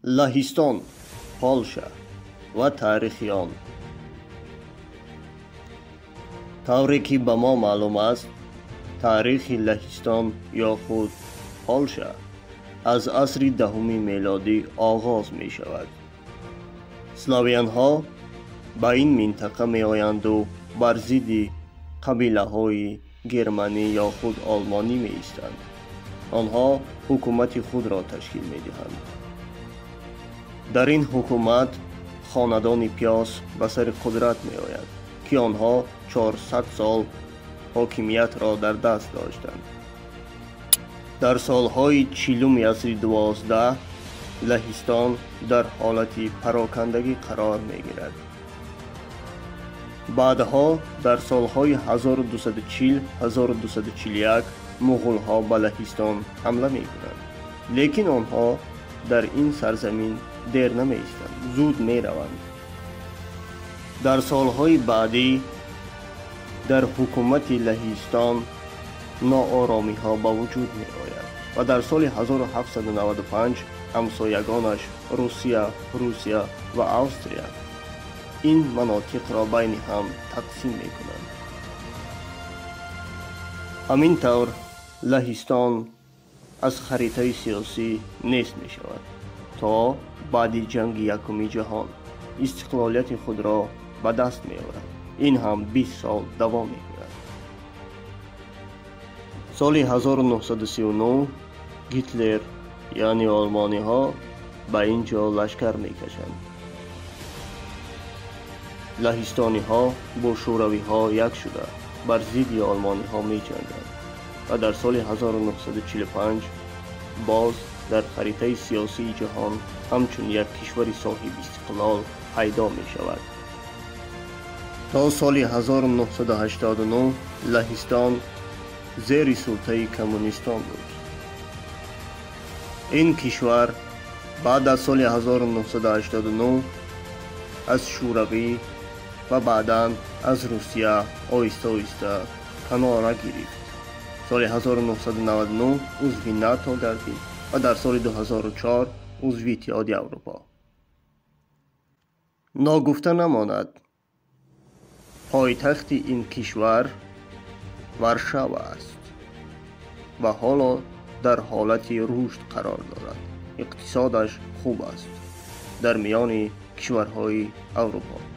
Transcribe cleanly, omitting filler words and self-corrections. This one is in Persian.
لهستان، پولشا و تاریخ آن. طوری که به ما معلوم است، تاریخ لهستان یا خود پولشا از عصر دهمی میلادی آغاز می شود. سلاویان ها به این منطقه می آیند و بر ضد قبیله های گرمانی یا خود آلمانی می ایستند. آنها حکومت خود را تشکیل می دهند. در این حکومت خاندان پیاس به سر قدرت می آید که آنها 400 سال حاکمیت را در دست داشتند. در سالهای 40 عصر 12 لهستان در حالت پراکندگی قرار می گیرد. بعدها در سالهای 1240-1241 مغول ها به لهستان حمله می کنند. لیکن آنها در این سرزمین دیر نمی ایستند، زود می روند. در سالهای بعدی در حکومت لهستان ناآرامی ها به وجود می آید و در سال 1795 همسایگانش روسیه و استریا این مناطق را بین هم تقسیم می کنند. همین طور لهستان از خریطه سیاسی نیست می شود تا بعد جنگ یکم جهان استقلالیت خود را به دست می آورد. این هم 20 سال دوام می کند. سال 1939 هیتلر یعنی آلمانی ها به اینجا لشکر می کشند. لهستانی ها با شوروی ها یک شده بر ضد آلمانی ها می جنگند و در سال 1945 باز در خریطه سیاسی جهان همچون یک کشور صاحب استقلال پیدا می شود. تا سال 1989 لهستان زیر سلطه کمونیستان بود. این کشور بعد از سال 1989 از شوروی و بعداً از روسیه آهسته کنار گرفت. سال 1999 عضو ناتو گردید و در سال 2004 عضو اتحادیه اروپا. ناگفته نماند پایتخت این کشور وارشاوا است و حالا در حالت رشد قرار دارد. اقتصادش خوب است در میان کشورهای اروپا.